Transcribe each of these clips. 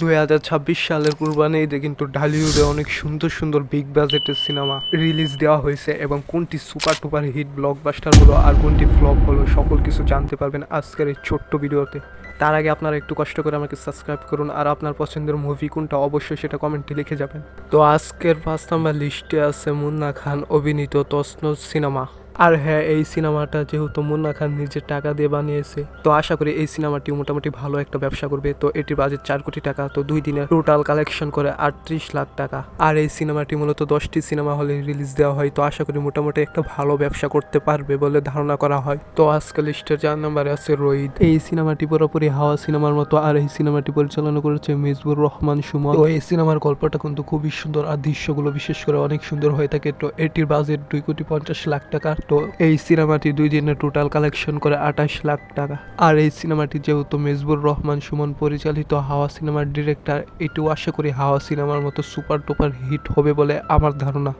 2026 সালের কুরবানি ঈদে কিন্তু ঢালিউডে অনেক সুন্দর সুন্দর বিগ বাজেটের সিনেমা রিলিজ দেওয়া হয়েছে এবং কোনটি সুপার টুপার হিট ব্লকবাস্টার হলো আর কোনটি ফ্লপ হলো সকল কিছু জানতে পারবেন আজকের এই ছোট্ট ভিডিওতে। তার আগে আপনারা একটু কষ্ট করে আমাকে সাবস্ক্রাইব করুন আর আপনার পছন্দের মুভি কোনটা অবশ্যই সেটা কমেন্টে লিখে যাবেন। তো আজকের 5 নাম্বার লিস্টে আছে মুন্না খান অভিনীত তছনছ সিনেমা। আর হ্যাঁ, এই সিনেমাটা যেহেতু মুন্না খান নিজের টাকা দিয়ে বানিয়েছে, তো আশা করি এই সিনেমাটি মোটামুটি ভালো একটা ব্যবসা করবে। তো এটির বাজেট 4 কোটি টাকা, তো 2 দিনে টোটাল কালেকশন করে 38 লাখ টাকা। আর এই সিনেমাটি মূলত 10টি সিনেমা হলে রিলিজ দেওয়া হয়, তো আশা করি মোটামুটি একটা ভালো ব্যবসা করতে পারবে বলে ধারণা করা হয়। তো আজকে লিস্টের 4 নম্বরে আছে রোহিত। এই সিনেমাটি পুরোপুরি হাওয়া সিনেমার মতো, আর এই সিনেমাটি পরিচালনা করেছে মিজবুর রহমান সুমন। তো এই সিনেমার গল্পটা কিন্তু খুবই সুন্দর আর দৃশ্যগুলো বিশেষ করে অনেক সুন্দর হয়ে থাকে। তো এটির বাজেট 2,50,00,000 টাকা। তো এই সিনেমাটি 2 দিনে টোটাল কালেকশন করে 28 লাখ টাকা। আর এই সিনেমাটি যেহেতু মিজবুর রহমান সুমন পরিচালিত হাওয়া সিনেমার ডিরেক্টর, এটিও আশা করি হাওয়া সিনেমার মতো সুপার টুপার হিট হবে বলে আমার ধারণা।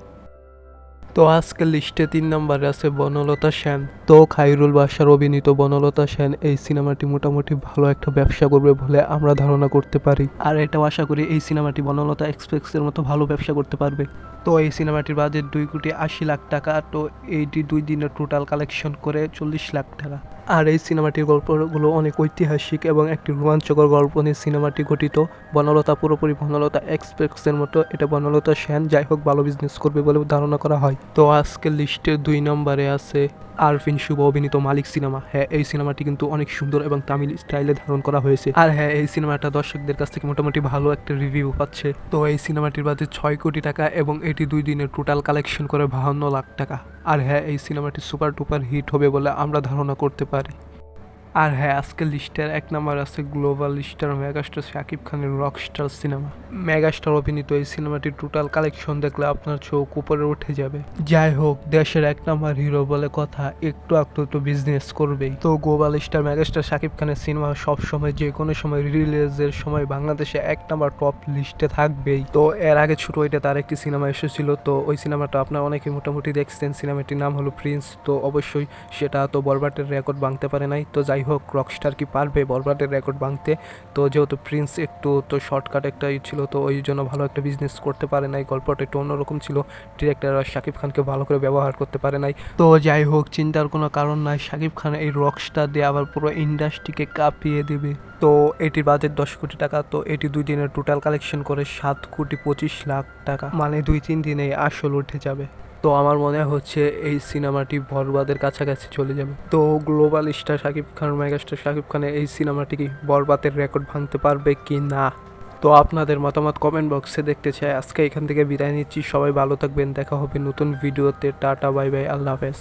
তো আজকের লিস্টে 3 নম্বরে আছে বনলতা সেন। তো খায়রুল বাসার অভিনীত বনলতা সেন এই সিনেমাটি মোটামুটি ভালো একটা ব্যবসা করবে বলে আমরা ধারণা করতে পারি। আর এটাও আশা করি এই সিনেমাটি বনলতা এক্সপ্রেসের মতো ভালো ব্যবসা করতে পারবে। তো এই সিনেমাটির বাজেট 2,80,00,000 টাকা। তো এইটি 2 দিনের টোটাল কালেকশন করে 40 লাখ টাকা। আর এই সিনেমাটির গল্পগুলো অনেক ঐতিহাসিক এবং একটি রোমাঞ্চকর গল্প নিয়ে সিনেমাটি গঠিত। বনলতা পুরোপুরি বনলতা এক্সপ্রেসের মতো, এটা বনলতা সেন যাই হোক ভালো বিজনেস করবে বলে ধারণা করা হয়। তো আজকের লিস্টে 2 নম্বরে আছে আরফিন শুভ অভিনীত মালিক সিনেমা। হ্যাঁ, এই সিনেমাটি কিন্তু অনেক সুন্দর এবং তামিল স্টাইলে ধারণ করা হয়েছে। আর হ্যাঁ, এই সিনেমাটা দর্শকদের কাছ থেকে মোটামুটি ভালো একটা রিভিউ পাচ্ছে। তো এই সিনেমাটির বাজেট 6 কোটি টাকা এবং এটি 2 দিনের টোটাল কালেকশন করে 52 লাখ টাকা। আর হ্যাঁ, এই সিনেমাটি সুপার টুপার হিট হবে বলে আমরা ধারণা করতে পারি। আর হ্যাঁ, আজকের লিস্টের 1 নম্বর আছে গ্লোবাল স্টার মেগাস্টার শাকিব খানের রকস্টার সিনেমা। মেগাস্টার অভিনীত এই সিনেমাটির টোটাল কালেকশন দেখলে আপনার চোখ উপরে উঠে যাবে। যাই হোক, দেশের 1 নম্বর হিরো বলে কথা, একটু একটু বিজনেস করবেই। তো গ্লোবাল স্টার মেগাস্টার শাকিব খানের সিনেমা সবসময় যে কোনো সময় রিলিজের সময় বাংলাদেশে 1 নম্বর টপ লিস্টে থাকবেই। তো এর আগে ছোট ওইটা তার একটি সিনেমা এসেছিল, তো ওই সিনেমাটা আপনারা অনেকে মোটামুটি দেখছেন। সিনেমাটির নাম হলো প্রিন্স। তো অবশ্যই সেটা তো বরবাদের রেকর্ড ভাঙতে পারে নাই। তো যাই হোক, রকস্টার কি পারবে বরবাদের রেকর্ড ভাঙতে? তো যেহেতু প্রিন্স একটু তো শর্টকাট একটা ছিল, তো ওই জন্য ভালো একটা বিজনেস করতে পারে নাই। গল্পটা একটু অন্যরকম ছিল, ডিরেক্টর শাকিব খানকে ভালো করে ব্যবহার করতে পারে নাই। তো যাই হোক, চিন্তার কোনো কারণ নাই, শাকিব খান এই রকস্টার দিয়ে আবার পুরো ইন্ডাস্ট্রিকে কাঁপিয়ে দেবে। তো এটির বাজেট 10 কোটি টাকা। তো এটি 2 দিনের টোটাল কালেকশন করে 7,25,00,000 টাকা, মানে 2-3 দিনে আসল উঠে যাবে। তো আমার মনে হচ্ছে এই সিনেমাটি বরবাদের কাছাকাছি চলে যাবে। তো global star Shakib Khan, megastar Shakib খানের এই সিনেমাটি কি বরবাদের রেকর্ড ভাঙতে পারবে কি না? তো আপনাদের মতামত কমেন্ট বক্সে দেখতে চাই। আজকে এখান থেকে বিদায় নিচ্ছি, সবাই ভালো থাকবেন, দেখা হবে নতুন ভিডিওতে। টাটা, বাই বাই, আল্লাহ হাফেজ।